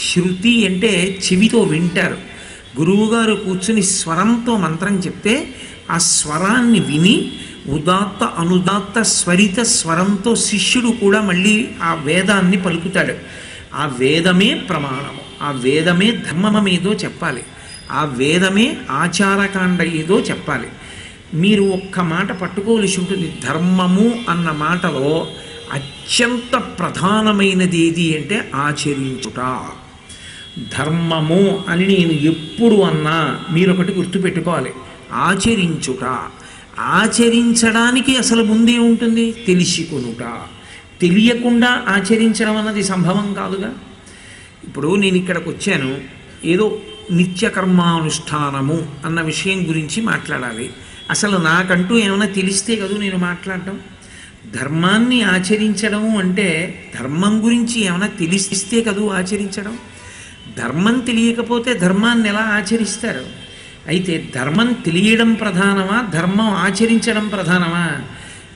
శృతి అంటే చెవితో వింటారు. గురువుగారు కూర్చుని స్వరంతో మంత్రం చెప్తే ఆ స్వరాన్ని విని ఉదాత్త అనుదాత్త స్వరిత స్వరంతో శిష్యుడు కూడా మళ్ళీ ఆ వేదాన్ని పలుకుతాడు. ఆ వేదమే ప్రమాణము, ఆ వేదమే ధర్మమేదో చెప్పాలి, ఆ వేదమే ఆచారకాండ ఏదో చెప్పాలి. మీరు ఒక్క మాట పట్టుకోవలసి ఉంటుంది. ధర్మము అన్న మాటలో అత్యంత ప్రధానమైనది ఏది అంటే ఆచరించుట. ధర్మము అని నేను ఎప్పుడు అన్నా మీరు ఒకటి గుర్తుపెట్టుకోవాలి, ఆచరించుట. ఆచరించడానికి అసలు ముందే ఉంటుంది తెలిసికొనుట. తెలియకుండా ఆచరించడం అన్నది సంభవం కాదుగా. ఇప్పుడు నేను ఇక్కడికి వచ్చాను, ఏదో నిత్యకర్మానుష్ఠానము అన్న విషయం గురించి మాట్లాడాలి. అసలు నాకంటూ ఏమైనా తెలిస్తే కదా నేను మాట్లాడటం. ధర్మాన్ని ఆచరించడము అంటే ధర్మం గురించి ఏమైనా తెలిస్తే కదూ ఆచరించడం. ధర్మం తెలియకపోతే ధర్మాన్ని ఎలా ఆచరిస్తారు? అయితే ధర్మం తెలియడం ప్రధానమా, ధర్మం ఆచరించడం ప్రధానమా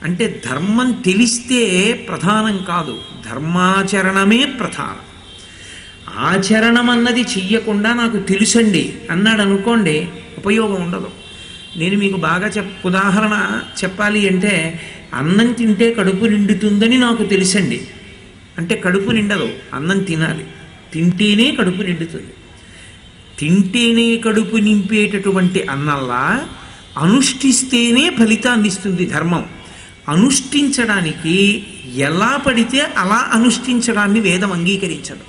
అంటే ధర్మం తెలిస్తే ప్రధానం కాదు, ధర్మాచరణమే ప్రధానం. ఆచరణం అన్నది చెయ్యకుండా నాకు తెలుసండి అన్నాడు అనుకోండి, ఉపయోగం ఉండదు. నేను మీకు బాగా ఉదాహరణ చెప్పాలి అంటే, అన్నం తింటే కడుపు నిండుతుందని నాకు తెలుసండి అంటే కడుపు నిండదు, అన్నం తినాలి, తింటేనే కడుపు నిండుతుంది. తింటేనే కడుపు నింపేటటువంటి అన్నంలా అనుష్ఠిస్తేనే ఫలితాన్ని ఇస్తుంది ధర్మం. అనుష్ఠించడానికి ఎలా పడితే అలా అనుష్ఠించడాన్ని వేదం అంగీకరించదు.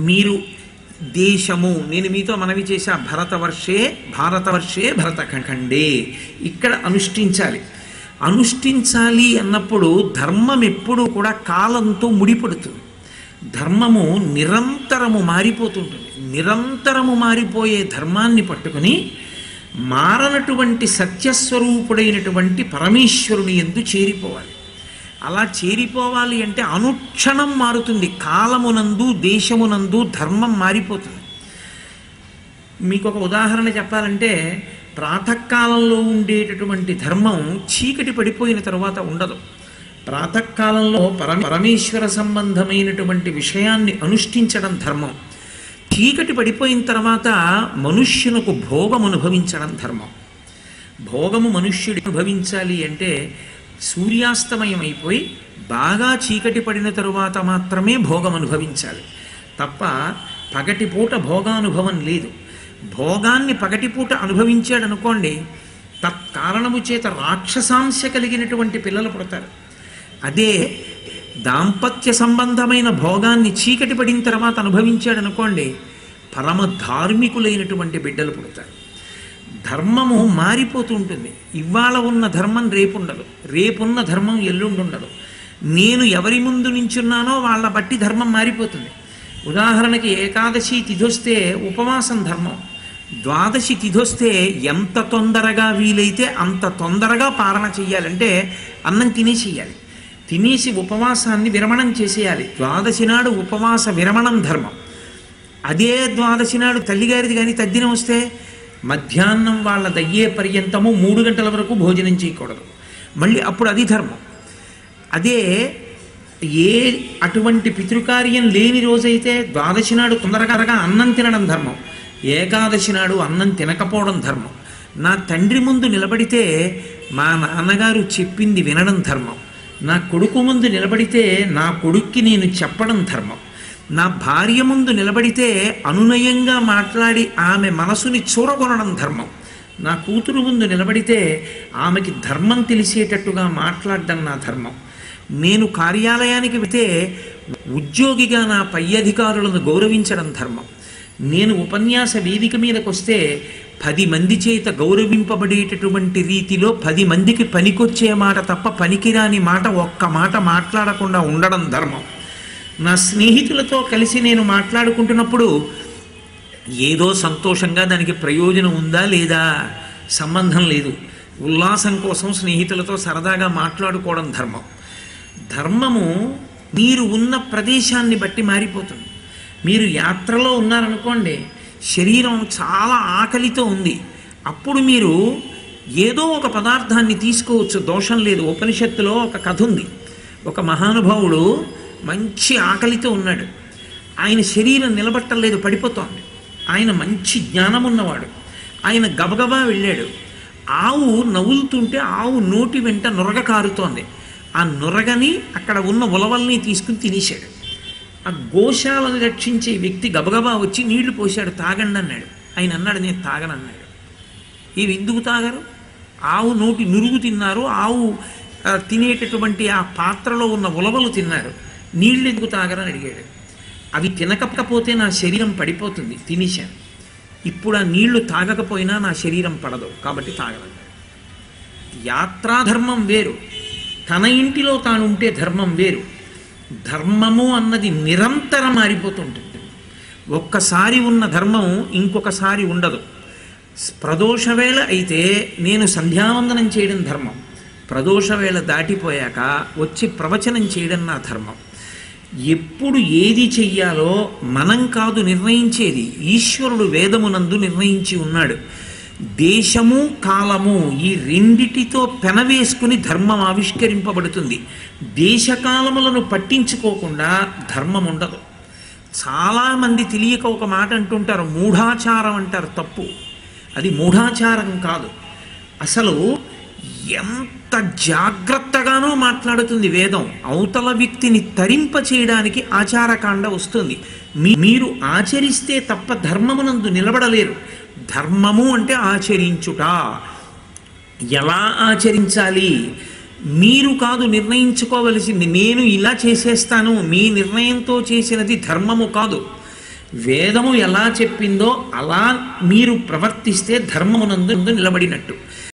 మీరు దేశము, నేను మీతో మనవి చేశా, భారతవర్షే భరతఖండే, ఇక్కడ అనుష్ఠించాలి. అనుష్ఠించాలి అన్నప్పుడు ధర్మం ఎప్పుడూ కూడా కాలంతో ముడిపడుతుంది. ధర్మము నిరంతరము మారిపోతుంటుంది. నిరంతరము మారిపోయే ధర్మాన్ని పట్టుకుని మారనటువంటి సత్యస్వరూపుడైనటువంటి పరమేశ్వరుని యందు చేరిపోవాలి. అలా చేరిపోవాలి అంటే అనుక్షణం మారుతుంది. కాలమునందు దేశమునందు ధర్మం మారిపోతుంది. మీకు ఒక ఉదాహరణ చెప్పాలంటే, ప్రాతకాలంలో ఉండేటటువంటి ధర్మం చీకటి పడిపోయిన తర్వాత ఉండదు. ప్రాతకాలంలో పరమేశ్వర సంబంధమైనటువంటి విషయాన్ని అనుష్ఠించడం ధర్మం. చీకటి పడిపోయిన తర్వాత మనుష్యునకు భోగం అనుభవించడం ధర్మం. భోగము మనుష్యుడు అనుభవించాలి అంటే సూర్యాస్తమయం అయిపోయి బాగా చీకటి పడిన తరువాత మాత్రమే భోగం అనుభవించాలి తప్ప పగటిపూట భోగానుభవం లేదు. భోగాన్ని పగటిపూట అనుభవించాడనుకోండి, తత్కారణము చేత రాక్షసాంశ కలిగినటువంటి పిల్లలు పుడతారు. అదే దాంపత్య సంబంధమైన భోగాన్ని చీకటి పడిన తర్వాత అనుభవించాడనుకోండి, పరమ ధార్మికులైనటువంటి బిడ్డలు పుడతారు. ధర్మము మారిపోతూ ఉంటుంది. ఇవాళ ఉన్న ధర్మం రేపుండదు, రేపున్న ధర్మం ఎల్లుండుండదు. నేను ఎవరి ముందు నించున్నానో వాళ్ళ బట్టి ధర్మం మారిపోతుంది. ఉదాహరణకి ఏకాదశి తిథొస్తే ఉపవాసం ధర్మం, ద్వాదశి తిథొస్తే ఎంత తొందరగా వీలైతే అంత తొందరగా పారణ చెయ్యాలంటే అన్నం తినేసేయాలి, తినేసి ఉపవాసాన్ని విరమణం చేసేయాలి. ద్వాదశి నాడు ఉపవాస విరమణం ధర్మం. అదే ద్వాదశి నాడు తల్లిగారిది కానీ తద్దినం వస్తే మధ్యాహ్నం వాళ్ళ దయ్యే పర్యంతము 3 గంటల వరకు భోజనం చేయకూడదు, మళ్ళీ అప్పుడు అది ధర్మం. అదే ఏ అటువంటి పితృకార్యం లేని రోజైతే ద్వాదశి నాడు తొందరగా అన్నం తినడం ధర్మం, ఏకాదశి నాడు అన్నం తినకపోవడం ధర్మం. నా తండ్రి ముందు నిలబడితే మా నాన్నగారు చెప్పింది వినడం ధర్మం. నా కొడుకు ముందు నిలబడితే నా కొడుక్కి నేను చెప్పడం ధర్మం. నా భార్య ముందు నిలబడితే అనునయంగా మాట్లాడి ఆమె మనసుని చూరగొనడం ధర్మం. నా కూతురు ముందు నిలబడితే ఆమెకి ధర్మం తెలిసేటట్టుగా మాట్లాడడం నా ధర్మం. నేను కార్యాలయానికి వెళితే ఉద్యోగిగా నా పై అధికారులను గౌరవించడం ధర్మం. నేను ఉపన్యాస వేదిక మీదకి వస్తే 10 మంది చేత గౌరవింపబడేటటువంటి రీతిలో 10 మందికి పనికొచ్చే మాట తప్ప పనికిరాని మాట ఒక్క మాట మాట్లాడకుండా ఉండడం ధర్మం. నా స్నేహితులతో కలిసి నేను మాట్లాడుకుంటున్నప్పుడు ఏదో సంతోషంగా దానికి ప్రయోజనం ఉందా లేదా సంబంధం లేదు, ఉల్లాసం కోసం స్నేహితులతో సరదాగా మాట్లాడుకోవడం ధర్మం. ధర్మము మీరు ఉన్న ప్రదేశాన్ని బట్టి మారిపోతుంది. మీరు యాత్రలో ఉన్నారనుకోండి, శరీరం చాలా ఆకలితో ఉంది, అప్పుడు మీరు ఏదో ఒక పదార్థాన్ని తీసుకోవచ్చు, దోషం లేదు. ఉపనిషత్తులో ఒక కథ ఉంది. ఒక మహానుభావుడు మంచి ఆకలితో ఉన్నాడు. ఆయన శరీరం నిలబట్టలేదు, పడిపోతోంది. ఆయన మంచి జ్ఞానం ఉన్నవాడు. ఆయన గబగబా వెళ్ళాడు. ఆవు నవ్వులుతుంటే ఆవు నోటి వెంట నొరగ కారుతోంది. ఆ నొరగని అక్కడ ఉన్న ఉలవల్ని తీసుకుని తినేశాడు. ఆ గోశాలను రక్షించే వ్యక్తి గబగబా వచ్చి నీళ్లు పోశాడు, తాగండి అన్నాడు. ఆయన అన్నాడు, నేను తాగనన్నాడు. ఇవి ఎందుకు తాగరు? ఆవు నోటి నురుగు తిన్నారు, ఆవు తినేటటువంటి ఆ పాత్రలో ఉన్న ఉలవలు తిన్నారు, నీళ్ళు ఎందుకు తాగరని అడిగాడు. అవి తినకపోతే నా శరీరం పడిపోతుంది, తినేశాను. ఇప్పుడు ఆ నీళ్లు తాగకపోయినా నా శరీరం పడదు, కాబట్టి తాగలన్నాడు. యాత్రాధర్మం వేరు, తన ఇంటిలో తాను ఉంటే ధర్మం వేరు. ధర్మము అన్నది నిరంతరం మారిపోతుంటుంది. ఒక్కసారి ఉన్న ధర్మం ఇంకొకసారి ఉండదు. ప్రదోషవేళ అయితే నేను సంధ్యావందనం చేయడం ధర్మం, ప్రదోషవేళ దాటిపోయాక వచ్చి ప్రవచనం చేయడం నా ధర్మం. ఎప్పుడు ఏది చెయ్యాలో మనం కాదు నిర్ణయించేది, ఈశ్వరుడు వేదమునందు నిర్ణయించి ఉన్నాడు. దేశము కాలము ఈ రెండిటితో పెనవేసుకుని ధర్మం ఆవిష్కరింపబడుతుంది. దేశకాలములను పట్టించుకోకుండా ధర్మం ఉండదు. చాలామంది తెలియక ఒక మాట అంటుంటారు, మూఢాచారం అంటారు. తప్పు, అది మూఢాచారం కాదు. అసలు ఎంత జాగ్రత్తగానో మాట్లాడుతుంది వేదం. అవతల వ్యక్తిని తరింప చేయడానికి ఆచారకాండ వస్తుంది. మీరు ఆచరిస్తే తప్ప ధర్మమునందు నిలబడలేరు. ధర్మము అంటే ఆచరించుట. ఎలా ఆచరించాలి మీరు కాదు నిర్ణయించుకోవలసింది. నేను ఇలా చేసేస్తాను, మీ నిర్ణయంతో చేసినది ధర్మము కాదు. వేదము ఎలా చెప్పిందో అలా మీరు ప్రవర్తిస్తే ధర్మమునందు నిలబడినట్టు.